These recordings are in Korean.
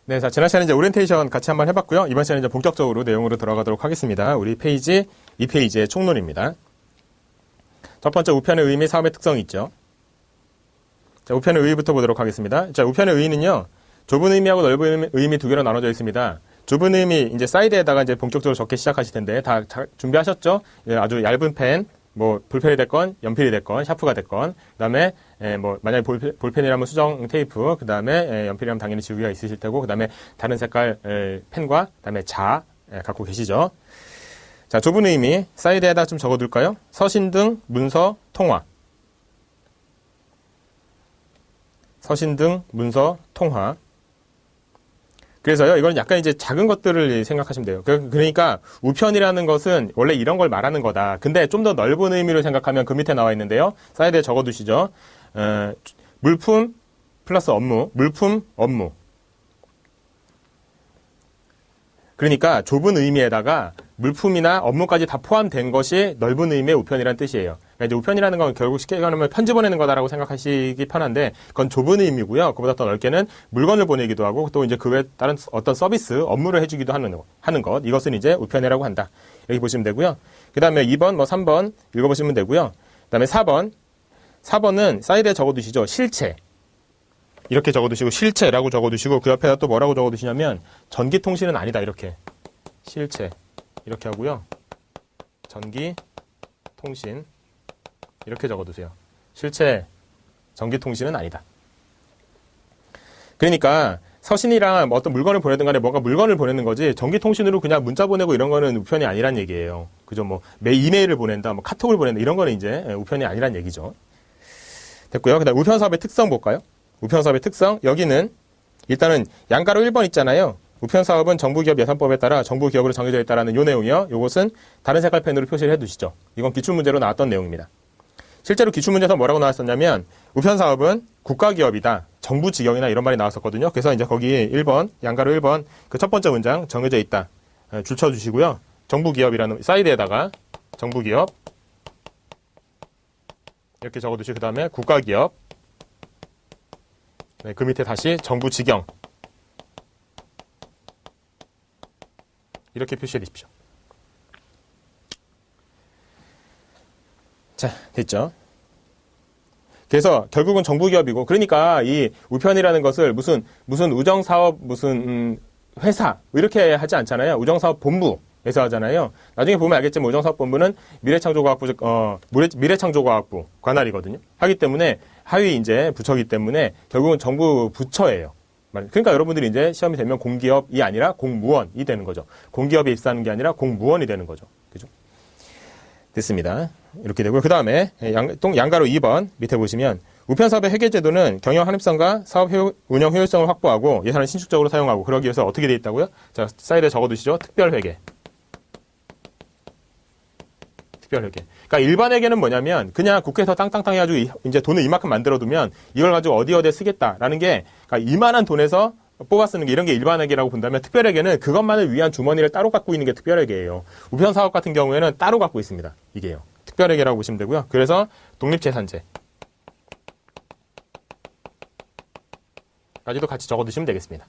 네, 자, 지난 시간에 이제 오리엔테이션 같이 한번 해봤고요. 이번 시간에 이제 본격적으로 내용으로 들어가도록 하겠습니다. 우리 페이지 2페이지의 총론입니다. 첫 번째, 우편의 의미, 사업의 특성이 있죠. 자, 우편의 의의부터 보도록 하겠습니다. 자, 우편의 의의는요, 좁은 의미하고 넓은 의미 두 개로 나눠져 있습니다. 좁은 의미, 이제 사이드에다가 이제 본격적으로 적기 시작하실 텐데, 다 준비하셨죠? 예, 아주 얇은 펜, 뭐, 볼펜이 됐건, 연필이 됐건, 샤프가 됐건, 그 다음에, 뭐, 만약에 볼펜이라면 수정 테이프, 그 다음에, 연필이라면 당연히 지우개가 있으실 테고, 그 다음에 다른 색깔 펜과, 그 다음에 갖고 계시죠? 자, 좁은 의미, 사이드에다 좀 적어둘까요? 서신 등, 문서, 통화. 서신 등, 문서, 통화. 그래서요, 이건 약간 이제 작은 것들을 생각하시면 돼요. 그러니까, 우편이라는 것은 원래 이런 걸 말하는 거다. 근데 좀 더 넓은 의미로 생각하면 그 밑에 나와 있는데요. 사이드에 적어두시죠. 물품 플러스 업무, 물품, 업무. 그러니까 좁은 의미에다가 물품이나 업무까지 다 포함된 것이 넓은 의미의 우편이라는 뜻이에요. 그러니까 이제 우편이라는 건 결국 쉽게 얘기하면 편지 보내는 거다라고 생각하시기 편한데 그건 좁은 의미고요. 그보다 더 넓게는 물건을 보내기도 하고 또 이제 그 외에 다른 어떤 서비스, 업무를 해주기도 하는 것. 이것은 이제 우편이라고 한다. 이렇게 보시면 되고요. 그 다음에 2번, 뭐 3번 읽어보시면 되고요. 그 다음에 4번은 사이드에 적어두시죠. 실체. 이렇게 적어두시고 실체라고 적어두시고 그 옆에다 또 뭐라고 적어두시냐면 전기통신은 아니다. 이렇게. 실체. 이렇게 하고요. 전기통신. 이렇게 적어두세요. 실체, 전기통신은 아니다. 그러니까 서신이랑 어떤 물건을 보내든 간에 뭔가 물건을 보내는 거지 전기통신으로 그냥 문자 보내고 이런 거는 우편이 아니란 얘기예요. 그죠? 뭐 이메일을 보낸다, 뭐 카톡을 보낸다 이런 거는 이제 우편이 아니란 얘기죠. 됐고요. 그다음 우편 사업의 특성 볼까요? 우편 사업의 특성. 여기는 일단은 양가로 1번 있잖아요. 우편 사업은 정부기업 예산법에 따라 정부기업으로 정해져 있다라는 요 내용이요. 요것은 다른 색깔 펜으로 표시를 해두시죠. 이건 기출문제로 나왔던 내용입니다. 실제로 기출문제에서 뭐라고 나왔었냐면 우편 사업은 국가기업이다. 정부 직영이나 이런 말이 나왔었거든요. 그래서 이제 거기 1번, 양가로 1번 그 첫 번째 문장 정해져 있다. 줄 쳐주시고요. 정부기업이라는 사이드에다가 정부기업 이렇게 적어두시고 그 다음에 국가기업 네, 그 밑에 다시 정부 직영 이렇게 표시해 주십시오. 자, 됐죠? 그래서 결국은 정부기업이고 그러니까 이 우편이라는 것을 무슨 우정사업 무슨 회사 이렇게 하지 않잖아요. 우정사업본부에서 하잖아요. 나중에 보면 알겠지만 우정사업본부는 미래창조과학부 관할이거든요. 하기 때문에 하위 이제 부처이기 때문에 결국은 정부 부처예요. 그러니까 여러분들이 이제 시험이 되면 공기업이 아니라 공무원이 되는 거죠. 공기업에 입사하는 게 아니라 공무원이 되는 거죠. 그죠? 됐습니다. 이렇게 되고요. 그 다음에 양가로 2번 밑에 보시면 우편 사업의 회계제도는 경영 합리성과 사업 운영 효율성을 확보하고 예산을 신축적으로 사용하고 그러기 위해서 어떻게 되어 있다고요? 자, 사이드에 적어두시죠. 특별회계. 특별회계. 그러니까 일반 회계는 뭐냐면 그냥 국회에서 땅땅땅 해가지고 이제 돈을 이만큼 만들어두면 이걸 가지고 어디에 쓰겠다라는 게 그러니까 이만한 돈에서 뽑아 쓰는 게 이런 게 일반회계라고 본다면 특별회계는 그것만을 위한 주머니를 따로 갖고 있는 게 특별회계예요. 우편 사업 같은 경우에는 따로 갖고 있습니다. 이게요. 특별회계라고 보시면 되고요. 그래서 독립재산제 까지도 같이 적어두시면 되겠습니다.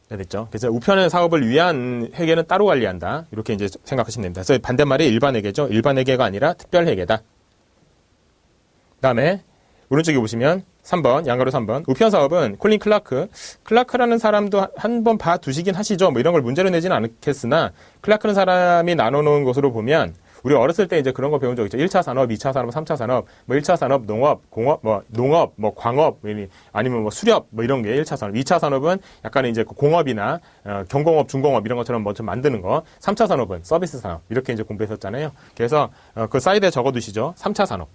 네, 됐죠? 그래서 우편 사업을 위한 회계는 따로 관리한다. 이렇게 이제 생각하시면 됩니다. 그래서 반대말이 일반회계죠. 일반회계가 아니라 특별회계다. 그 다음에 오른쪽에 보시면 3번, 양가로 3번. 우편 사업은 콜린 클라크라는 사람도 한 번 봐두시긴 하시죠. 뭐 이런 걸 문제로 내지는 않겠으나, 클라크는 사람이 나눠놓은 것으로 보면, 우리 어렸을 때 이제 그런 거 배운 적 있죠. 1차 산업, 2차 산업, 3차 산업, 뭐 1차 산업, 농업, 공업, 농업, 광업, 아니면 뭐 수렵, 뭐 이런 게 1차 산업. 2차 산업은 약간 이제 공업이나, 경공업, 중공업 이런 것처럼 먼저 만드는 거. 3차 산업은 서비스 산업. 이렇게 이제 공부했었잖아요. 그래서, 그 사이드에 적어두시죠. 3차 산업.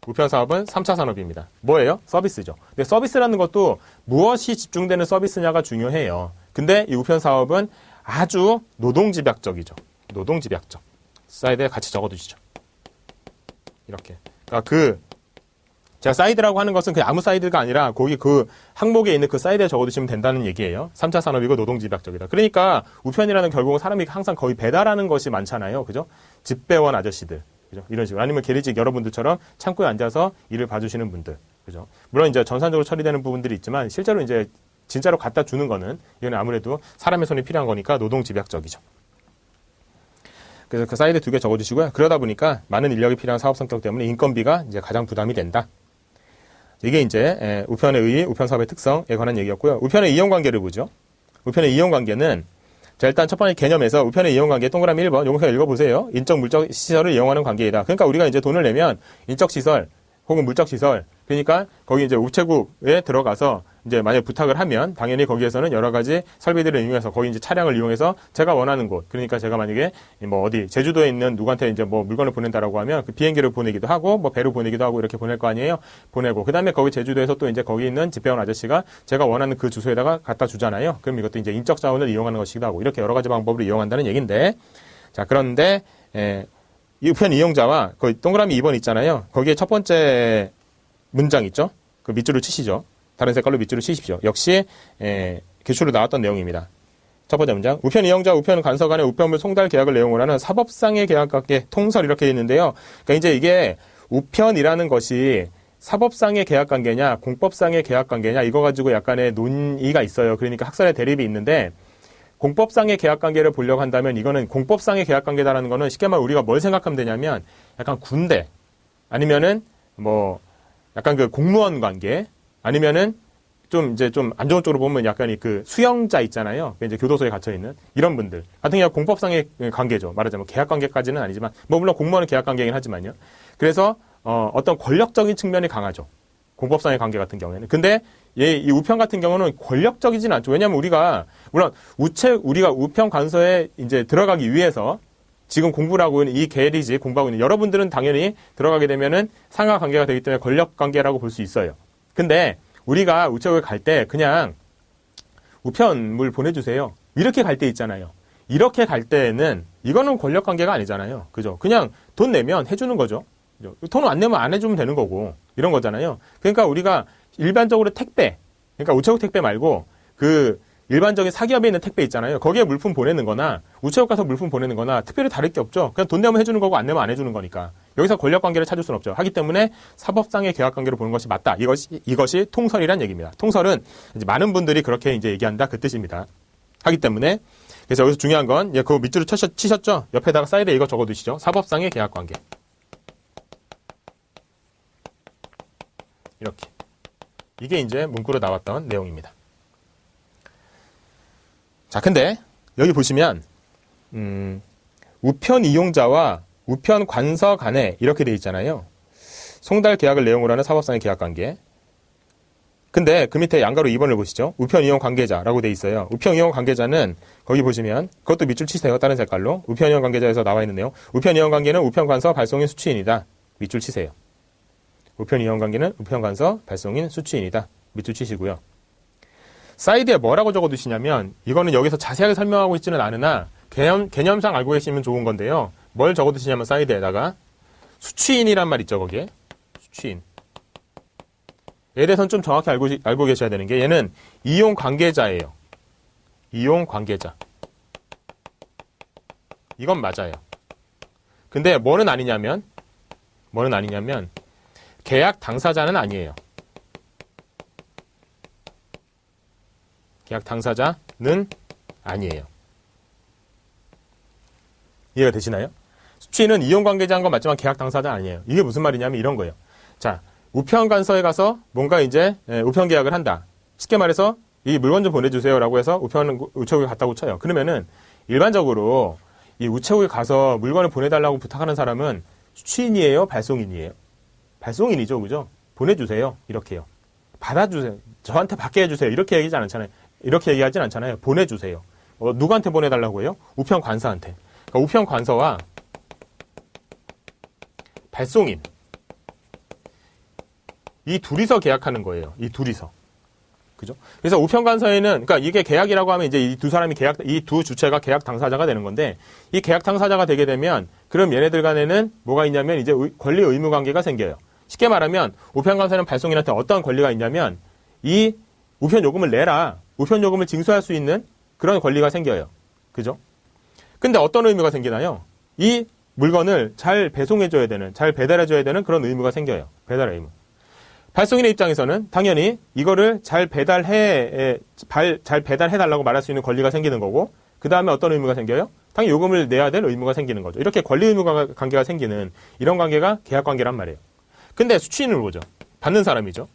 우편 사업은 3차 산업입니다. 뭐예요? 서비스죠. 근데 서비스라는 것도 무엇이 집중되는 서비스냐가 중요해요. 근데 이 우편 사업은 아주 노동집약적이죠. 노동집약적. 사이드에 같이 적어두시죠. 이렇게. 그러니까 제가 사이드라고 하는 것은 그냥 아무 사이드가 아니라 거기 그 항목에 있는 그 사이드에 적어두시면 된다는 얘기예요. 3차 산업이고 노동집약적이다. 그러니까 우편이라는 결국은 사람이 항상 거의 배달하는 것이 많잖아요. 그죠? 집배원 아저씨들. 그죠? 이런 식으로. 아니면 계리직 여러분들처럼 창고에 앉아서 일을 봐주시는 분들. 그죠? 물론 이제 전산적으로 처리되는 부분들이 있지만 실제로 이제 진짜로 갖다 주는 거는 이건 아무래도 사람의 손이 필요한 거니까 노동 집약적이죠. 그래서 그 사이드 2개 적어주시고요. 그러다 보니까 많은 인력이 필요한 사업 성격 때문에 인건비가 이제 가장 부담이 된다. 이게 이제 우편의 의의, 우편 사업의 특성에 관한 얘기였고요. 우편의 이용관계를 보죠. 우편의 이용관계는 자, 일단 첫 번째 개념에서 우편의 이용관계 동그라미 1번 요거 그냥 읽어보세요. 인적, 물적 시설을 이용하는 관계이다. 그러니까 우리가 이제 돈을 내면 인적 시설 혹은 물적 시설 그러니까 거기 이제 우체국에 들어가서 이제 만약 부탁을 하면 당연히 거기에서는 여러 가지 설비들을 이용해서 거기 이제 차량을 이용해서 제가 원하는 곳 그러니까 제가 만약에 뭐 어디 제주도에 있는 누구한테 이제 뭐 물건을 보낸다라고 하면 그 비행기를 보내기도 하고 뭐 배로 보내기도 하고 이렇게 보낼 거 아니에요. 보내고 그다음에 거기 제주도에서 또 이제 거기 있는 집배원 아저씨가 제가 원하는 그 주소에다가 갖다 주잖아요. 그럼 이것도 이제 인적 자원을 이용하는 것이기도 하고 이렇게 여러 가지 방법으로 이용한다는 얘기인데 자 그런데 이 우편 이용자와 거기 동그라미 2번 있잖아요. 거기에 첫 번째 문장 있죠? 그 밑줄을 치시죠. 다른 색깔로 밑줄을 치십시오. 역시 기출로 나왔던 내용입니다. 첫 번째 문장. 우편 이용자, 우편 간서 간의 우편물 송달 계약을 내용으로 하는 사법상의 계약관계 통설 이렇게 있는데요. 그러니까 이제 이게 우편이라는 것이 사법상의 계약관계냐, 공법상의 계약관계냐 이거 가지고 약간의 논의가 있어요. 그러니까 학설의 대립이 있는데 공법상의 계약관계를 보려고 한다면 이거는 공법상의 계약관계다라는 거는 쉽게 말해 우리가 뭘 생각하면 되냐면 약간 군대 아니면은 뭐 약간 그 공무원 관계 아니면은 좀 이제 좀 안 좋은 쪽으로 보면 약간 그 수영자 있잖아요. 이제 교도소에 갇혀 있는 이런 분들 같은 경우 공법상의 관계죠. 말하자면 계약 관계까지는 아니지만 뭐 물론 공무원은 계약 관계이긴 하지만요. 그래서 어떤 권력적인 측면이 강하죠. 공법상의 관계 같은 경우에는. 근데 이 우편 같은 경우는 권력적이진 않죠. 왜냐하면 우리가 물론 우리가 우편 관서에 이제 들어가기 위해서 지금 공부를 하고 있는 이 계리지 공부하고 있는 여러분들은 당연히 들어가게 되면은 상하 관계가 되기 때문에 권력 관계라고 볼 수 있어요. 근데 우리가 우체국에 갈 때 그냥 우편물 보내주세요. 이렇게 갈 때 있잖아요. 이렇게 갈 때는 이거는 권력 관계가 아니잖아요. 그죠? 그냥 돈 내면 해주는 거죠. 그죠? 돈 안 내면 안 해주면 되는 거고 이런 거잖아요. 그러니까 우리가 일반적으로 택배, 그러니까 우체국 택배 말고 그 일반적인 사기업에 있는 택배 있잖아요. 거기에 물품 보내는 거나 우체국 가서 물품 보내는 거나 특별히 다를 게 없죠. 그냥 돈 내면 해주는 거고 안 내면 안 해주는 거니까. 여기서 권력 관계를 찾을 수는 없죠. 하기 때문에 사법상의 계약 관계로 보는 것이 맞다. 이것이 통설이란 얘기입니다. 통설은 이제 많은 분들이 그렇게 이제 얘기한다. 그 뜻입니다. 하기 때문에 그래서 여기서 중요한 건 그 밑줄을 치셨죠? 옆에다가 사이드에 이거 적어두시죠. 사법상의 계약 관계. 이렇게. 이게 이제 문구로 나왔던 내용입니다. 자, 근데 여기 보시면 우편 이용자와 우편 관서 간에 이렇게 돼 있잖아요. 송달 계약을 내용으로 하는 사법상의 계약관계. 근데 그 밑에 양가로 2번을 보시죠. 우편 이용 관계자라고 돼 있어요. 우편 이용 관계자는 거기 보시면 그것도 밑줄 치세요. 다른 색깔로. 우편 이용 관계자에서 나와 있는 내용. 우편 이용 관계는 우편 관서 발송인 수취인이다. 밑줄 치세요. 우편 이용 관계는 우편 관서 발송인 수취인이다. 밑줄 치시고요. 사이드에 뭐라고 적어두시냐면 이거는 여기서 자세하게 설명하고 있지는 않으나 개념상 알고 계시면 좋은 건데요. 뭘 적어두시냐면 사이드에다가 수취인이란 말 있죠. 거기에 수취인. 얘에 대해서는 좀 정확히 알고 계셔야 되는 게 얘는 이용 관계자예요. 이용 관계자. 이건 맞아요. 근데 뭐는 아니냐면 계약 당사자는 아니에요. 계약 당사자는 아니에요. 이해가 되시나요? 수취인은 이용관계자인 건 맞지만 계약 당사자 아니에요. 이게 무슨 말이냐면 이런 거예요. 자, 우편관서에 가서 뭔가 이제 우편 계약을 한다. 쉽게 말해서 이 물건 좀 보내주세요라고 해서 우체국에 갔다고 쳐요. 그러면은 일반적으로 이 우체국에 가서 물건을 보내달라고 부탁하는 사람은 수취인이에요? 발송인이에요? 발송인이죠. 그죠? 보내주세요. 이렇게요. 받아주세요. 저한테 받게 해주세요. 이렇게 얘기하지 않잖아요. 이렇게 얘기하진 않잖아요. 보내주세요. 누구한테 보내달라고 해요? 우편 관서한테. 그러니까 우편 관서와 발송인 이 둘이서 계약하는 거예요. 이 둘이서. 그죠? 그래서 우편 관서에는 그러니까 이게 계약이라고 하면 이제 이 두 사람이 이 두 주체가 계약 당사자가 되는 건데 이 계약 당사자가 되게 되면 그럼 얘네들 간에는 뭐가 있냐면 이제 권리 의무 관계가 생겨요. 쉽게 말하면 우편 관서는 발송인한테 어떤 권리가 있냐면 이 우편 요금을 내라. 우편 요금을 징수할 수 있는 그런 권리가 생겨요. 그죠? 근데 어떤 의무가 생기나요? 이 물건을 잘 배송해줘야 되는, 잘 배달해줘야 되는 그런 의무가 생겨요. 배달 의무. 발송인의 입장에서는 당연히 이거를 잘 배달해달라고 말할 수 있는 권리가 생기는 거고, 그 다음에 어떤 의무가 생겨요? 당연히 요금을 내야 될 의무가 생기는 거죠. 이렇게 권리 의무 관계가 생기는 이런 관계가 계약 관계란 말이에요. 근데 수취인을 보죠. 받는 사람이죠.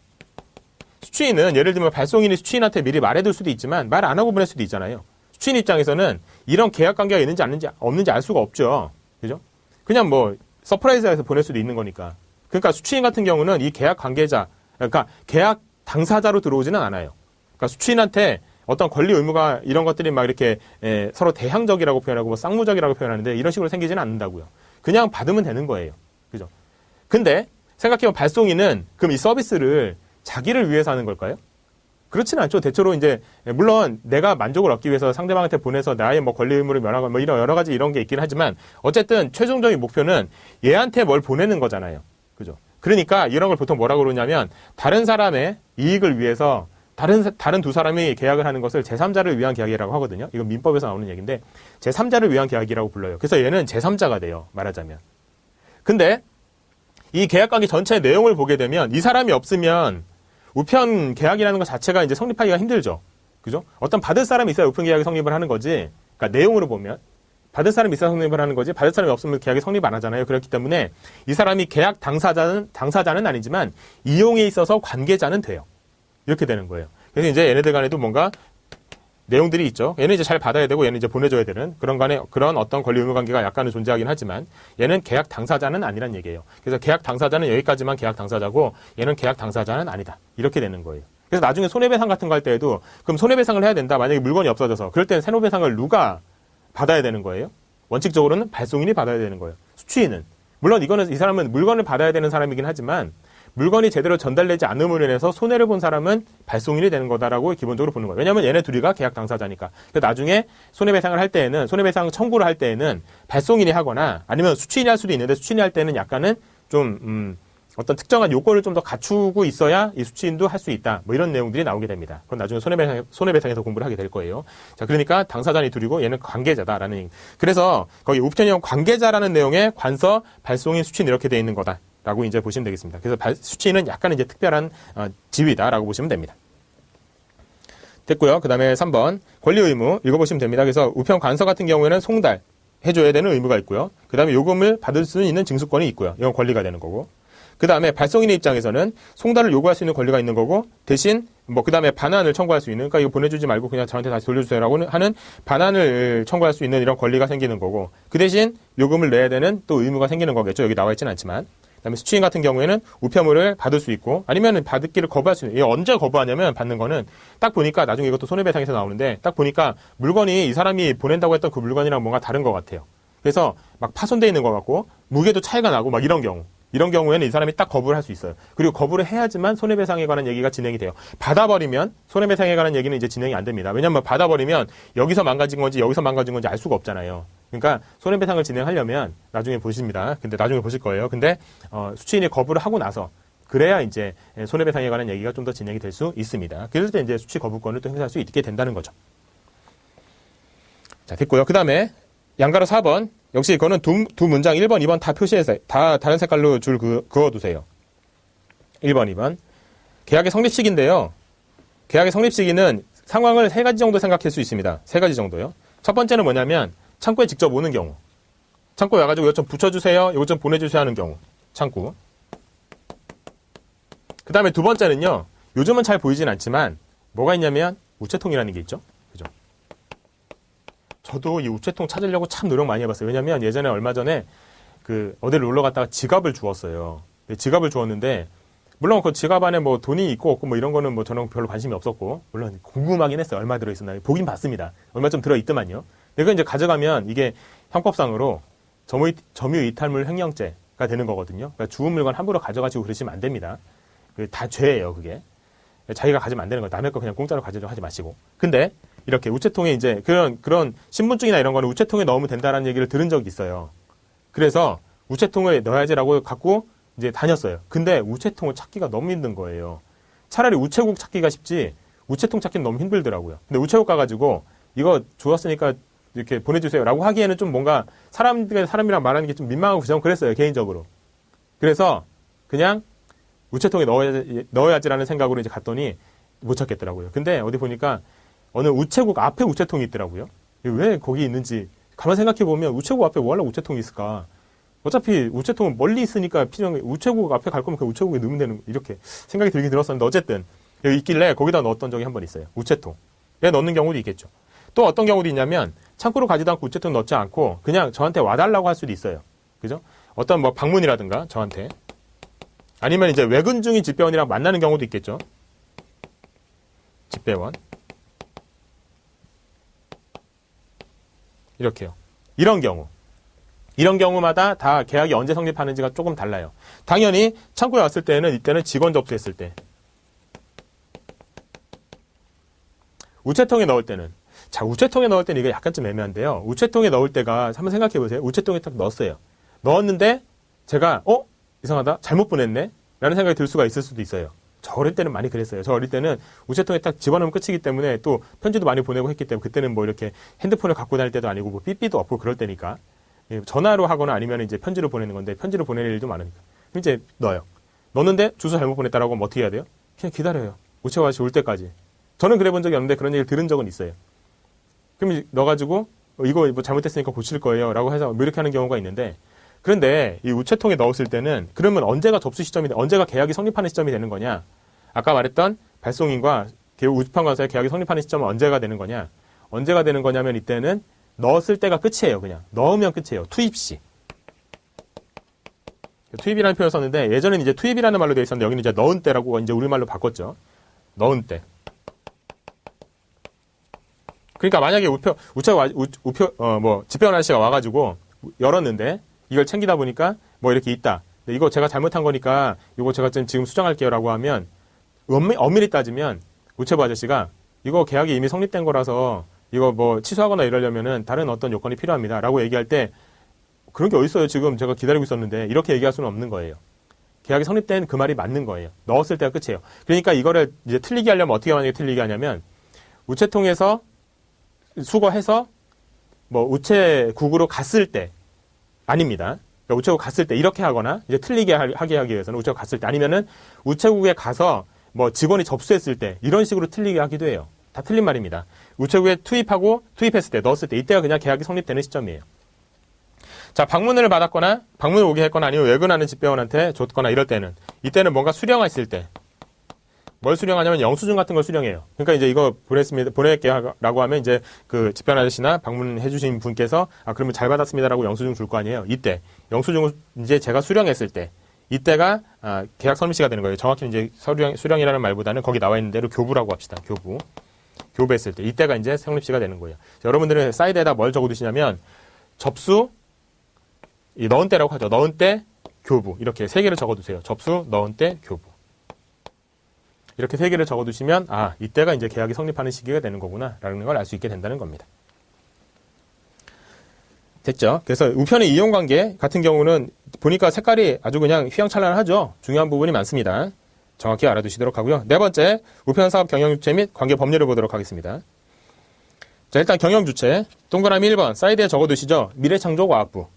수취인은 예를 들면 발송인이 수취인한테 미리 말해둘 수도 있지만 말 안 하고 보낼 수도 있잖아요. 수취인 입장에서는 이런 계약 관계가 있는지 없는지 알 수가 없죠. 그죠? 그냥 뭐 서프라이즈해서 보낼 수도 있는 거니까. 그러니까 수취인 같은 경우는 이 계약 관계자, 그러니까 계약 당사자로 들어오지는 않아요. 그러니까 수취인한테 어떤 권리 의무가 이런 것들이 막 이렇게 서로 대항적이라고 표현하고 뭐 쌍무적이라고 표현하는데 이런 식으로 생기지는 않는다고요. 그냥 받으면 되는 거예요. 그죠? 근데 생각해보면 발송인은 그럼 이 서비스를 자기를 위해서 하는 걸까요? 그렇지는 않죠. 대체로 이제 물론 내가 만족을 얻기 위해서 상대방한테 보내서 나의 뭐 권리 의무를 면하고 뭐 이런 여러 가지 이런 게 있긴 하지만 어쨌든 최종적인 목표는 얘한테 뭘 보내는 거잖아요. 그죠? 그러니까 이런 걸 보통 뭐라고 그러냐면 다른 사람의 이익을 위해서 다른 두 사람이 계약을 하는 것을 제3자를 위한 계약이라고 하거든요. 이건 민법에서 나오는 얘기인데 제3자를 위한 계약이라고 불러요. 그래서 얘는 제3자가 돼요. 말하자면. 근데 이 계약관계 전체 내용을 보게 되면 이 사람이 없으면 우편 계약이라는 것 자체가 이제 성립하기가 힘들죠. 그죠? 어떤 받을 사람이 있어야 우편 계약이 성립을 하는 거지. 그러니까 내용으로 보면 받을 사람이 있어야 성립을 하는 거지. 받을 사람이 없으면 계약이 성립 안 하잖아요. 그렇기 때문에 이 사람이 계약 당사자는 아니지만 이용에 있어서 관계자는 돼요. 이렇게 되는 거예요. 그래서 이제 얘네들 간에도 뭔가 내용들이 있죠. 얘는 이제 잘 받아야 되고 얘는 이제 보내줘야 되는 그런 어떤 권리 의무 관계가 약간은 존재하긴 하지만 얘는 계약 당사자는 아니란 얘기예요. 그래서 계약 당사자는 여기까지만 계약 당사자고 얘는 계약 당사자는 아니다. 이렇게 되는 거예요. 그래서 나중에 손해배상 같은 거 할 때에도 그럼 손해배상을 해야 된다. 만약에 물건이 없어져서 그럴 때는 손해배상을 누가 받아야 되는 거예요? 원칙적으로는 발송인이 받아야 되는 거예요. 수취인은. 물론 이 사람은 물건을 받아야 되는 사람이긴 하지만 물건이 제대로 전달되지 않음으로 인해서 손해를 본 사람은 발송인이 되는 거다라고 기본적으로 보는 거예요. 왜냐하면 얘네 둘이가 계약 당사자니까. 그래서 나중에 손해배상을 할 때에는 손해배상 청구를 할 때에는 발송인이 하거나 아니면 수취인이 할 수도 있는데 수취인이 할 때는 약간은 좀 어떤 특정한 요건을 좀 더 갖추고 있어야 이 수취인도 할 수 있다. 뭐 이런 내용들이 나오게 됩니다. 그건 나중에 손해배상에서 공부를 하게 될 거예요. 자, 그러니까 당사자니 둘이고 얘는 관계자다라는 얘기. 그래서 거기 우편형 관계자라는 내용에 관서, 발송인, 수취인 이렇게 돼 있는 거다. 라고 이제 보시면 되겠습니다. 그래서 수취인은 약간 이제 특별한 지위다라고 보시면 됩니다. 됐고요. 그 다음에 3번 권리 의무 읽어보시면 됩니다. 그래서 우편 관서 같은 경우에는 송달해줘야 되는 의무가 있고요. 그 다음에 요금을 받을 수 있는 징수권이 있고요. 이건 권리가 되는 거고. 그 다음에 발송인의 입장에서는 송달을 요구할 수 있는 권리가 있는 거고 대신 그 다음에 반환을 청구할 수 있는, 그러니까 이거 보내주지 말고 그냥 저한테 다시 돌려주세요라고 하는 반환을 청구할 수 있는 이런 권리가 생기는 거고 그 대신 요금을 내야 되는 또 의무가 생기는 거겠죠. 여기 나와 있지는 않지만. 그다음에 수취인 같은 경우에는 우편물을 받을 수 있고 아니면 받기를 거부할 수 있는. 이게 언제 거부하냐면 받는 거는 딱 보니까 나중에 이것도 손해배상에서 나오는데 딱 보니까 물건이 이 사람이 보낸다고 했던 그 물건이랑 뭔가 다른 것 같아요. 그래서 막 파손돼 있는 것 같고 무게도 차이가 나고 막 이런 경우에는 이 사람이 딱 거부를 할 수 있어요. 그리고 거부를 해야지만 손해배상에 관한 얘기가 진행이 돼요. 받아버리면 손해배상에 관한 얘기는 이제 진행이 안 됩니다. 왜냐하면 받아버리면 여기서 망가진 건지 여기서 망가진 건지 알 수가 없잖아요. 그러니까 손해배상을 진행하려면 나중에 보십니다. 근데 나중에 보실 거예요. 근데 수취인이 거부를 하고 나서 그래야 이제 손해배상에 관한 얘기가 좀 더 진행이 될 수 있습니다. 그럴 때 이제 수취 거부권을 또 행사할 수 있게 된다는 거죠. 자, 됐고요. 그 다음에 양가로 4번. 역시 이거는 두 문장 1번, 2번 다 표시해서 다 다른 색깔로 줄 그어두세요. 1번, 2번. 계약의 성립 시기인데요. 계약의 성립 시기는 상황을 3가지 정도 생각할 수 있습니다. 3가지 정도요. 첫 번째는 뭐냐면 창구에 직접 오는 경우. 창구에 와가지고 이것 좀 붙여주세요. 이것 좀 보내주세요 하는 경우. 창구. 그 다음에 두 번째는요. 요즘은 잘 보이진 않지만 뭐가 있냐면 우체통이라는 게 있죠. 그죠? 저도 이 우체통 찾으려고 참 노력 많이 해봤어요. 왜냐면 예전에 얼마 전에 어디를 놀러 갔다가 지갑을 주웠어요. 지갑을 주웠는데 물론 그 지갑 안에 뭐 돈이 있고 없고 뭐 이런 거는 뭐 저는 별로 관심이 없었고 물론 궁금하긴 했어요. 얼마 들어있었나 보긴 봤습니다. 얼마 좀 들어있더만요. 내가 이제 가져가면 이게 형법상으로 점유 이탈물 횡령죄가 되는 거거든요. 그러니까 주운 물건 함부로 가져가시고 그러시면 안 됩니다. 다 죄예요, 그게. 자기가 가지면 안 되는 거예요. 남의 거 그냥 공짜로 가져가지 하지 마시고. 근데 이렇게 우체통에 이제 그런 신분증이나 이런 거는 우체통에 넣으면 된다라는 얘기를 들은 적이 있어요. 그래서 우체통에 넣어야지라고 갖고 이제 다녔어요. 근데 우체통을 찾기가 너무 힘든 거예요. 차라리 우체국 찾기가 쉽지 우체통 찾기는 너무 힘들더라고요. 근데 우체국 가가지고 이거 주웠으니까 이렇게 보내주세요라고 하기에는 좀 뭔가 사람이랑 말하는 게 좀 민망하고 그랬어요, 개인적으로. 그래서 그냥 우체통에 넣어야지라는 생각으로 이제 갔더니 못 찾겠더라고요. 근데 어디 보니까 어느 우체국 앞에 우체통이 있더라고요. 왜 거기 있는지 가만 생각해 보면 우체국 앞에 뭐 하려고 우체통이 있을까? 어차피 우체통은 멀리 있으니까 우체국 앞에 갈 거면 그 우체국에 넣으면 되는 이렇게 생각이 들긴 들었었는데 어쨌든 여기 있길래 거기다 넣었던 적이 한 번 있어요. 우체통에 넣는 경우도 있겠죠. 또 어떤 경우도 있냐면 창고로 가지도 않고 우체통 넣지 않고 그냥 저한테 와달라고 할 수도 있어요. 그죠? 어떤 뭐 방문이라든가 저한테 아니면 이제 외근 중인 집배원이랑 만나는 경우도 있겠죠. 집배원 이렇게요. 이런 경우마다 다 계약이 언제 성립하는지가 조금 달라요. 당연히 창고에 왔을 때는 이때는 직원 접수했을 때 우체통에 넣을 때는 우체통에 넣을 때는 이게 약간 좀 애매한데요. 우체통에 넣을 때가 한번 생각해 보세요. 우체통에 딱 넣었어요. 넣었는데 제가 이상하다 잘못 보냈네 라는 생각이 들 수가 있을 수도 있어요. 저 어릴 때는 많이 그랬어요. 저 어릴 때는 우체통에 딱 집어넣으면 끝이기 때문에 또 편지도 많이 보내고 했기 때문에 그때는 뭐 이렇게 핸드폰을 갖고 다닐 때도 아니고 뭐 삐삐도 없고 그럴 때니까 전화로 하거나 아니면 이제 편지로 보내는 건데 편지로 보낼 일도 많으니까 이제 넣어요. 넣는데 주소 잘못 보냈다라고 하면 어떻게 해야 돼요? 그냥 기다려요. 우체국 아저씨 올 때까지. 저는 그래 본 적이 없는데 그런 얘기를 들은 적은 있어요. 그럼 넣어가지고 이거 뭐 잘못됐으니까 고칠 거예요 라고 해서 뭐 이렇게 하는 경우가 있는데 그런데 이 우체통에 넣었을 때는 그러면 언제가 접수 시점이 언제가 계약이 성립하는 시점이 되는 거냐? 아까 말했던 발송인과 우편관사의 계약이 성립하는 시점은 언제가 되는 거냐? 언제가 되는 거냐면 이때는 넣었을 때가 끝이에요. 그냥 넣으면 끝이에요. 투입 시. 투입이라는 표현을 썼는데 예전에는 이제 투입이라는 말로 되어 있었는데 여기는 이제 넣은 때라고 이제 우리말로 바꿨죠. 넣은 때. 그러니까 만약에 집배원 아저씨가 와가지고 열었는데 이걸 챙기다 보니까 뭐 이렇게 있다. 근데 이거 제가 잘못한 거니까 이거 제가 지금 수정할게요라고 하면 엄밀히 따지면 우체부 아저씨가 이거 계약이 이미 성립된 거라서 이거 뭐 취소하거나 이러려면은 다른 어떤 요건이 필요합니다라고 얘기할 때 그런 게 어딨어요. 지금 제가 기다리고 있었는데 이렇게 얘기할 수는 없는 거예요. 계약이 성립된 그 말이 맞는 거예요. 넣었을 때가 끝이에요. 그러니까 이거를 이제 틀리게 하려면 어떻게 만약에 틀리게 하냐면 우체통에서 수거해서 뭐 우체국으로 갔을 때 아닙니다. 그러니까 우체국 갔을 때 이렇게 하거나 이제 틀리게 하게 하기 위해서는 우체국 갔을 때 아니면은 우체국에 가서 뭐 직원이 접수했을 때 이런 식으로 틀리게 하기도 해요. 다 틀린 말입니다. 우체국에 투입했을 때 넣었을 때 이때가 그냥 계약이 성립되는 시점이에요. 자, 방문을 받았거나 방문을 오게 했거나 아니면 외근하는 집배원한테 줬거나 이럴 때는 이때는 뭔가 수령했을 때 뭘 수령하냐면 영수증 같은 걸 수령해요. 그러니까 이제 이거 보낼게요라고 하면 이제 그 집배원 아저씨나 방문해 주신 분께서 그러면 잘 받았습니다라고 영수증 줄 거 아니에요. 이때 영수증을 이제 제가 수령했을 때 이때가 계약 성립시가 되는 거예요. 정확히 이제 수령이라는 말보다는 거기 나와 있는 대로 교부라고 합시다. 교부했을 때 이때가 이제 성립시가 되는 거예요. 여러분들은 사이드에다 뭘 적어두시냐면 접수 넣은 때라고 하죠. 넣은 때 교부 이렇게 3개를 적어두세요. 접수 넣은 때 교부 이렇게 3개를 적어두시면 이때가 이제 계약이 성립하는 시기가 되는 거구나 라는 걸 알 수 있게 된다는 겁니다. 됐죠? 그래서 우편의 이용관계 같은 경우는 보니까 색깔이 아주 그냥 휘황찬란하죠. 중요한 부분이 많습니다. 정확히 알아두시도록 하고요. 네 번째, 우편사업 경영주체 및 관계 법률을 보도록 하겠습니다. 자, 일단 경영주체 동그라미 1번 사이드에 적어두시죠. 미래창조과학부.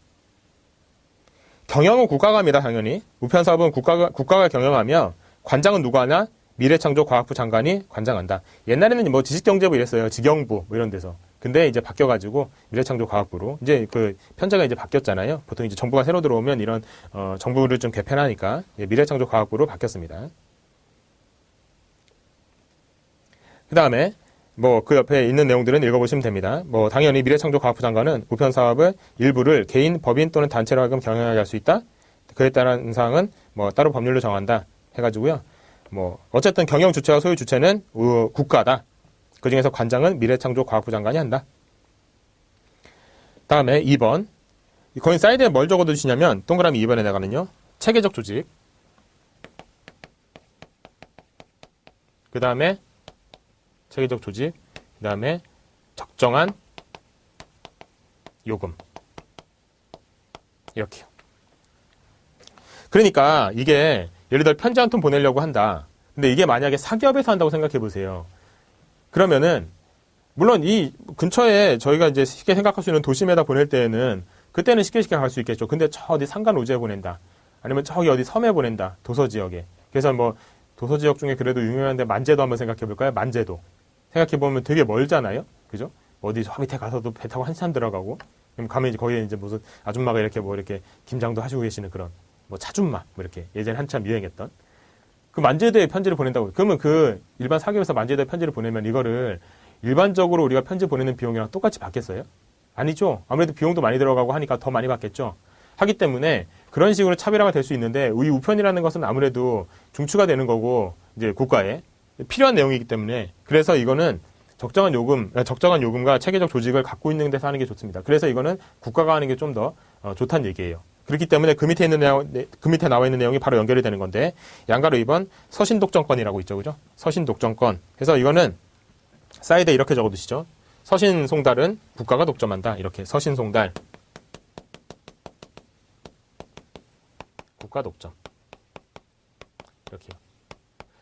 경영은 국가가 합니다. 당연히. 우편사업은 국가가 경영하며 관장은 누가 하냐? 미래창조과학부 장관이 관장한다. 옛날에는 뭐 지식경제부 이랬어요. 직영부 뭐 이런 데서. 근데 이제 바뀌어가지고 미래창조과학부로 이제 그 편제가 이제 바뀌었잖아요. 보통 이제 정부가 새로 들어오면 이런 정부를 좀 개편하니까 미래창조과학부로 바뀌었습니다. 그 다음에 뭐 그 옆에 있는 내용들은 읽어보시면 됩니다. 뭐 당연히 미래창조과학부 장관은 우편 사업의 일부를 개인, 법인 또는 단체로 하여금 경영하게 할 수 있다. 그에 따른 사항은 뭐 따로 법률로 정한다. 해가지고요. 뭐 어쨌든 경영 주체와 소유 주체는 국가다. 그 중에서 관장은 미래창조과학부 장관이 한다. 다음에 2번. 거기 사이드에 뭘 적어두시냐면 동그라미 2번에다가는요. 체계적 조직. 그 다음에 체계적 조직. 그 다음에 적정한 요금. 이렇게요. 그러니까 이게 예를 들어 편지 한 통 보내려고 한다. 근데 이게 만약에 사기업에서 한다고 생각해 보세요. 그러면은 물론 이 근처에 저희가 이제 쉽게 생각할 수 있는 도심에다 보낼 때에는 그때는 쉽게 갈 수 있겠죠. 근데 저 어디 산간 오지에 보낸다. 아니면 저기 어디 섬에 보낸다. 도서 지역에. 그래서 뭐 도서지역 중에 그래도 유명한데 만제도 한번 생각해 볼까요? 만제도. 생각해 보면 되게 멀잖아요. 그죠? 어디 저 밑에 가서도 배 타고 한참 들어가고, 그럼 가면 이제 거기에 이제 무슨 아줌마가 이렇게 뭐 이렇게 김장도 하시고 계시는 그런 뭐 차준마 뭐 이렇게 예전에 한참 유행했던 그 만제도에 편지를 보낸다고. 그러면 그 일반 사기업에서 만제도에 편지를 보내면 이거를 일반적으로 우리가 편지 보내는 비용이랑 똑같이 받겠어요? 아니죠. 아무래도 비용도 많이 들어가고 하니까 더 많이 받겠죠. 하기 때문에 그런 식으로 차별화가 될 수 있는데 이 우편이라는 것은 아무래도 중추가 되는 거고 이제 국가에 필요한 내용이기 때문에 그래서 이거는 적정한 요금과 체계적 조직을 갖고 있는 데서 하는 게 좋습니다. 그래서 이거는 국가가 하는 게 좀 더 좋다는 얘기예요. 그렇기 때문에 그 밑에 나와 있는 내용이 바로 연결이 되는 건데 양가로 2번 서신독점권이라고 있죠. 그죠? 서신독점권. 그래서 이거는 사이드에 이렇게 적어두시죠. 서신송달은 국가가 독점한다. 이렇게 서신송달 국가 독점. 이렇게요.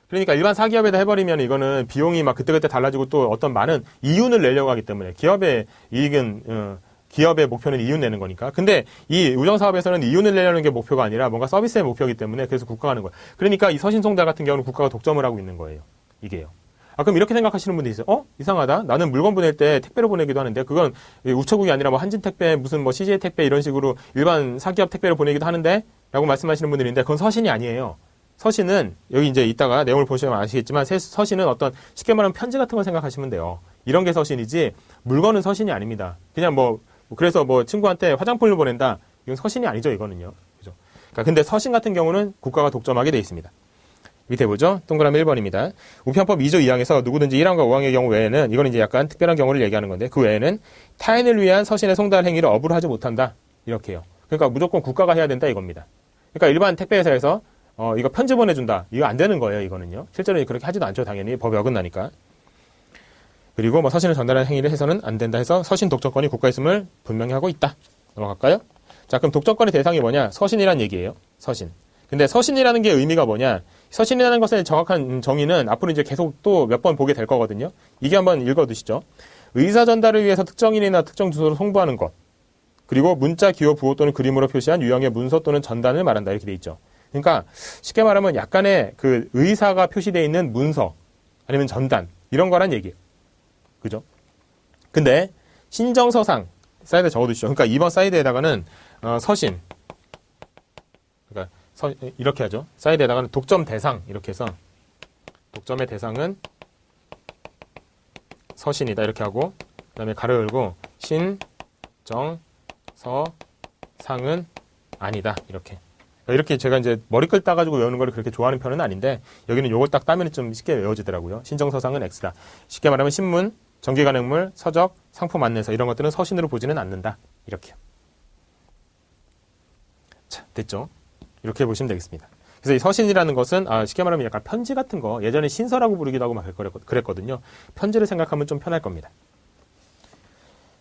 그러니까 일반 사기업에다 해버리면 이거는 비용이 막 그때그때 달라지고 또 어떤 많은 이윤을 내려고 하기 때문에 기업의 이익은 기업의 목표는 이윤 내는 거니까. 근데 이 우정사업에서는 이윤을 내려는 게 목표가 아니라 뭔가 서비스의 목표이기 때문에 그래서 국가가 하는 거예요. 그러니까 이 서신송달 같은 경우는 국가가 독점을 하고 있는 거예요. 이게요. 그럼 이렇게 생각하시는 분들이 있어요. 이상하다. 나는 물건 보낼 때 택배로 보내기도 하는데 그건 우체국이 아니라 뭐 한진택배 무슨 뭐 CJ 택배 이런 식으로 일반 사기업 택배로 보내기도 하는데 라고 말씀하시는 분들인데 그건 서신이 아니에요. 서신은 여기 이제 이따가 내용을 보시면 아시겠지만 서신은 어떤 쉽게 말하면 편지 같은 걸 생각하시면 돼요. 이런 게 서신이지 물건은 서신이 아닙니다. 그냥 그래서 친구한테 화장품을 보낸다. 이건 서신이 아니죠, 이거는요. 그죠? 그러니까 근데 서신 같은 경우는 국가가 독점하게 돼 있습니다. 밑에 보죠? 동그라미 1번입니다. 우편법 2조 2항에서 누구든지 1항과 5항의 경우 외에는 이건 이제 약간 특별한 경우를 얘기하는 건데 그 외에는 타인을 위한 서신의 송달 행위를 업으로 하지 못한다. 이렇게요. 그러니까 무조건 국가가 해야 된다 이겁니다. 그러니까 일반 택배회사에서 이거 편지 보내준다. 이거 안 되는 거예요, 이거는요. 실제로 그렇게 하지도 않죠, 당연히. 법에 어긋나니까. 그리고 서신을 전달하는 행위를 해서는 안 된다 해서 서신 독점권이 국가에 있음을 분명히 하고 있다. 넘어갈까요? 자, 그럼 독점권의 대상이 뭐냐? 서신이란 얘기예요. 서신. 근데 서신이라는 게 의미가 뭐냐? 서신이라는 것의 정확한 정의는 앞으로 이제 계속 또 몇 번 보게 될 거거든요. 이게 한번 읽어두시죠. 의사 전달을 위해서 특정인이나 특정 주소로 송부하는 것. 그리고 문자, 기호, 부호 또는 그림으로 표시한 유형의 문서 또는 전단을 말한다. 이렇게 돼 있죠. 그러니까 쉽게 말하면 약간의 그 의사가 표시되어 있는 문서 아니면 전단 이런 거란 얘기예요. 그죠? 근데 신정서상 사이드에 적어두시죠. 그러니까 2번 사이드에다가는 서신 그러니까 이렇게 하죠. 사이드에다가는 독점 대상 이렇게 해서 독점의 대상은 서신이다 이렇게 하고 그 다음에 가로 열고 신정서상은 아니다 이렇게 제가 이제 머리끌 따가지고 외우는 걸 그렇게 좋아하는 편은 아닌데 여기는 요걸 딱 따면 좀 쉽게 외워지더라고요. 신정서상은 X다. 쉽게 말하면 신문, 정기간행물, 서적, 상품 안내서 이런 것들은 서신으로 보지는 않는다. 이렇게요. 자, 됐죠? 이렇게 보시면 되겠습니다. 그래서 이 서신이라는 것은 쉽게 말하면 약간 편지 같은 거 예전에 신서라고 부르기도 하고 막 그랬거든요. 편지를 생각하면 좀 편할 겁니다.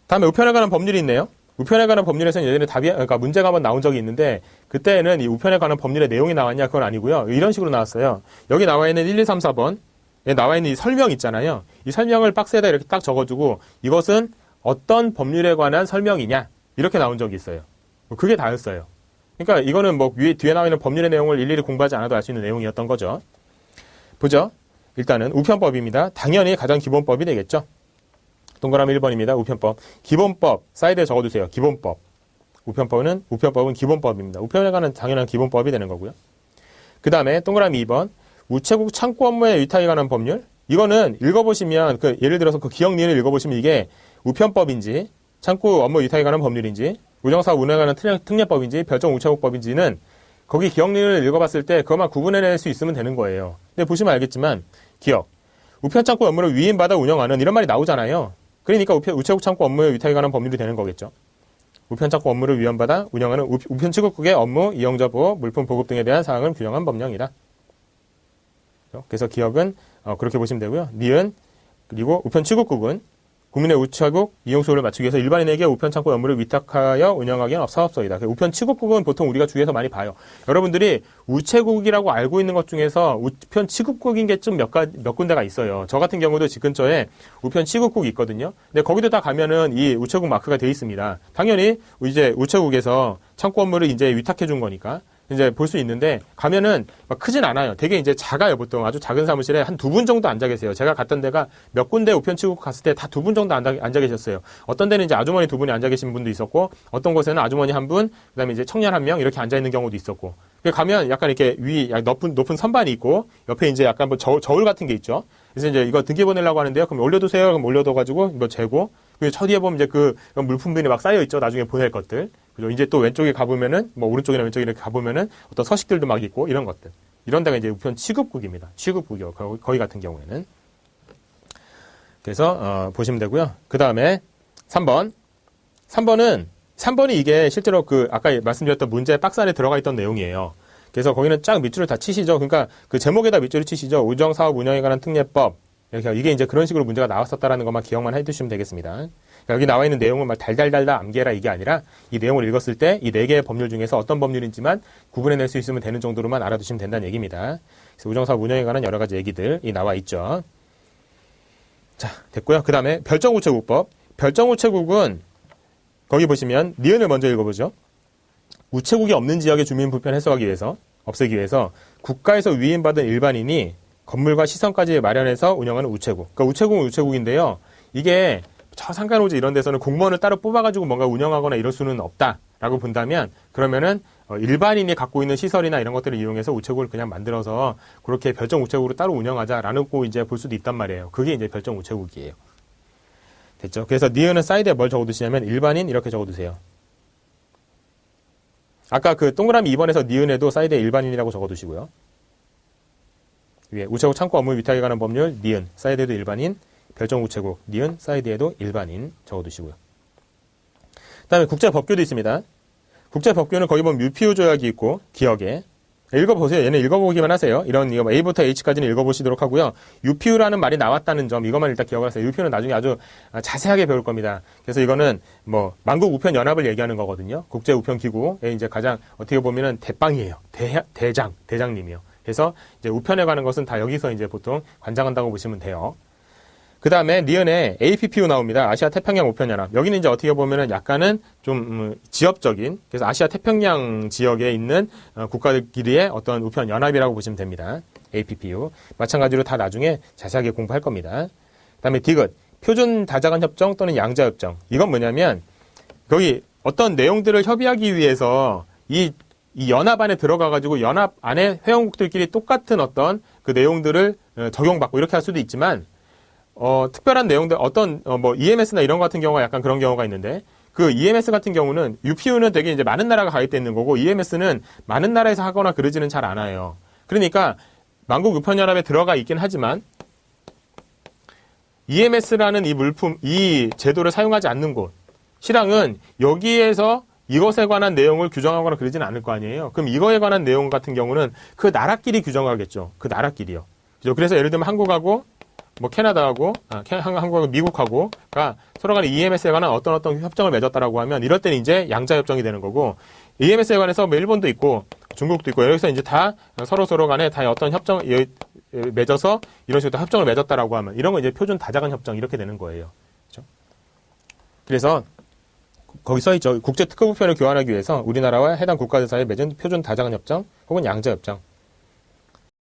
다음에 우편에 관한 법률이 있네요. 우편에 관한 법률에서는 예전에 그러니까 문제가 한번 나온 적이 있는데 그때는 이 우편에 관한 법률의 내용이 나왔냐 그건 아니고요. 이런 식으로 나왔어요. 여기 나와 있는 1, 2, 3, 4번에 나와 있는 이 설명 있잖아요. 이 설명을 박스에다 이렇게 딱 적어주고 이것은 어떤 법률에 관한 설명이냐 이렇게 나온 적이 있어요. 그게 다였어요. 그러니까 이거는 뒤에 나와 있는 법률의 내용을 일일이 공부하지 않아도 알 수 있는 내용이었던 거죠. 보죠. 일단은 우편법입니다. 당연히 가장 기본법이 되겠죠. 동그라미 1번입니다. 우편법. 기본법. 사이드에 적어두세요. 기본법. 우편법은 기본법입니다. 우편에 관한 당연한 기본법이 되는 거고요. 그 다음에 동그라미 2번. 우체국 창구 업무의 위탁에 관한 법률. 이거는 읽어보시면 예를 들어서 그 기억리를 읽어보시면 이게 우편법인지 창구 업무 위탁에 관한 법률인지 우정사업 운영에 관한 특례법인지 별정 우체국법인지는 거기 기억리를 읽어봤을 때 그것만 구분해낼 수 있으면 되는 거예요. 근데 보시면 알겠지만 기억. 우편창구 업무를 위임받아 운영하는 이런 말이 나오잖아요. 그러니까 우체국 창구 업무의 위탁에 관한 법률이 되는 거겠죠. 우편창구 업무를 위임받아 운영하는 우편취급국의 업무, 이용자 보호, 물품 보급 등에 대한 사항을 규정한 법령이다. 그래서 기억은 그렇게 보시면 되고요. 니은 그리고 우편취급국은 국민의 우체국 이용수요를 맞추기 위해서 일반인에게 우편창고 업무를 위탁하여 운영하기엔 사업소이다. 우편취급국은 보통 우리가 주위에서 많이 봐요. 여러분들이 우체국이라고 알고 있는 것 중에서 우편취급국인 게 좀 몇 군데가 있어요. 저 같은 경우도 집 근처에 우편취급국이 있거든요. 근데 거기도 다 가면은 이 우체국 마크가 돼 있습니다. 당연히 이제 우체국에서 창고 업무를 이제 위탁해 준 거니까 이제 볼 수 있는데 가면은 막 크진 않아요. 되게 이제 작아요. 보통 아주 작은 사무실에 한 2분 정도 앉아 계세요. 제가 갔던 데가 몇 군데 우편 치고 갔을 때 다 2분 정도 앉아 계셨어요. 어떤 데는 이제 아주머니 2분이 앉아 계신 분도 있었고 어떤 곳에는 아주머니 1분, 그다음에 이제 청년 1명 이렇게 앉아 있는 경우도 있었고. 가면 약간 이렇게 높은 선반이 있고 옆에 이제 약간 뭐 저울 같은 게 있죠. 그래서 이제 이거 등기 보내려고 하는데요. 그럼 올려두세요. 그럼 올려둬가지고 이거 재고. 그리고 첫 뒤에 보면 이제 그 물품들이 막 쌓여 있죠. 나중에 보낼 것들. 그죠? 이제 또 왼쪽에 가보면은 뭐 오른쪽이나 왼쪽에 이렇게 가보면은 어떤 서식들도 막 있고 이런 것들. 이런 데가 이제 우편 취급국입니다. 취급국이요. 거기 같은 경우에는. 그래서 보시면 되고요. 그 다음에 3번. 3번이 이게 실제로 그 아까 말씀드렸던 문제 박스 안에 들어가 있던 내용이에요. 그래서 거기는 쫙 밑줄을 다 치시죠. 그러니까 그 제목에다 밑줄을 치시죠. 우정사업 운영에 관한 특례법. 이렇게 이게 이제 그런 식으로 문제가 나왔었다라는 것만 기억만 해두시면 되겠습니다. 그러니까 여기 나와 있는 내용을 막 달달달달 암기해라 이게 아니라 이 내용을 읽었을 때 이 4개의 법률 중에서 어떤 법률인지만 구분해낼 수 있으면 되는 정도로만 알아두시면 된다는 얘기입니다. 그래서 우정사업 운영에 관한 여러 가지 얘기들이 나와 있죠. 자, 됐고요. 그 다음에 별정우체국법. 별정우체국은 거기 보시면 니은을 먼저 읽어보죠. 우체국이 없는 지역의 주민 불편 해소하기 위해서, 없애기 위해서 국가에서 위임받은 일반인이 건물과 시설까지 마련해서 운영하는 우체국. 그러니까 우체국은 우체국인데요. 이게 저 상가노지 이런 데서는 공무원을 따로 뽑아가지고 뭔가 운영하거나 이럴 수는 없다라고 본다면 그러면은 일반인이 갖고 있는 시설이나 이런 것들을 이용해서 우체국을 그냥 만들어서 그렇게 별정 우체국으로 따로 운영하자라는 거 이제 볼 수도 있단 말이에요. 그게 이제 별정 우체국이에요. 됐죠? 그래서 니은은 사이드에 뭘 적어두시냐면 일반인 이렇게 적어두세요. 아까 그 동그라미 2번에서 니은에도 사이드에 일반인이라고 적어두시고요. 위에 우체국 창구 업무 위탁에 관한 법률 니은 사이드에도 일반인, 별정 우체국 니은 사이드에도 일반인 적어두시고요. 그다음에 국제법규도 있습니다. 국제법규는 거기 보면 유피우 조약이 있고 기억에 읽어보세요. 얘는 읽어보기만 하세요. 이거 A부터 H까지는 읽어보시도록 하고요. UPU라는 말이 나왔다는 점 이것만 일단 기억을 하세요. UPU는 나중에 아주 자세하게 배울 겁니다. 그래서 이거는 뭐 만국 우편 연합을 얘기하는 거거든요. 국제 우편 기구에 이제 가장 어떻게 보면은 대빵이에요. 대장님이요. 그래서 이제 우편에 관한 것은 다 여기서 이제 보통 관장한다고 보시면 돼요. 그 다음에 니은에 APPU 나옵니다. 아시아 태평양 우편연합. 여기는 이제 어떻게 보면은 약간은 좀 지역적인, 그래서 아시아 태평양 지역에 있는 국가들끼리의 어떤 우편 연합이라고 보시면 됩니다. APPU. 마찬가지로 다 나중에 자세하게 공부할 겁니다. 그 다음에 디귿. 표준 다자간 협정 또는 양자 협정. 이건 뭐냐면 거기 어떤 내용들을 협의하기 위해서 이 연합 안에 들어가가지고 연합 안에 회원국들끼리 똑같은 어떤 그 내용들을 적용받고 이렇게 할 수도 있지만 특별한 내용들, 뭐, EMS나 이런 거 같은 경우가 약간 그런 경우가 있는데, 그 EMS 같은 경우는, UPU는 되게 이제 많은 나라가 가입되어 있는 거고, EMS는 많은 나라에서 하거나 그러지는 잘 않아요. 그러니까, 만국 우편연합에 들어가 있긴 하지만, EMS라는 이 제도를 사용하지 않는 곳, 실항은 여기에서 이것에 관한 내용을 규정하거나 그러지는 않을 거 아니에요. 그럼 이거에 관한 내용 같은 경우는 그 나라끼리 규정하겠죠. 그 나라끼리요. 그죠? 그래서 예를 들면 한국하고, 뭐 캐나다하고 한국하고 미국하고가 서로 간에 EMS에 관한 어떤 협정을 맺었다라고 하면 이럴 때는 이제 양자 협정이 되는 거고 EMS에 관해서 뭐 일본도 있고 중국도 있고 여기서 이제 다 서로 간에 다 어떤 협정 맺어서 이런 식으로 협정을 맺었다라고 하면 이런 거 이제 표준 다자간 협정 이렇게 되는 거예요. 그렇죠? 그래서 거기 써있죠. 국제 특급 우편을 교환하기 위해서 우리나라와 해당 국가들 사이에 맺은 표준 다자간 협정 혹은 양자 협정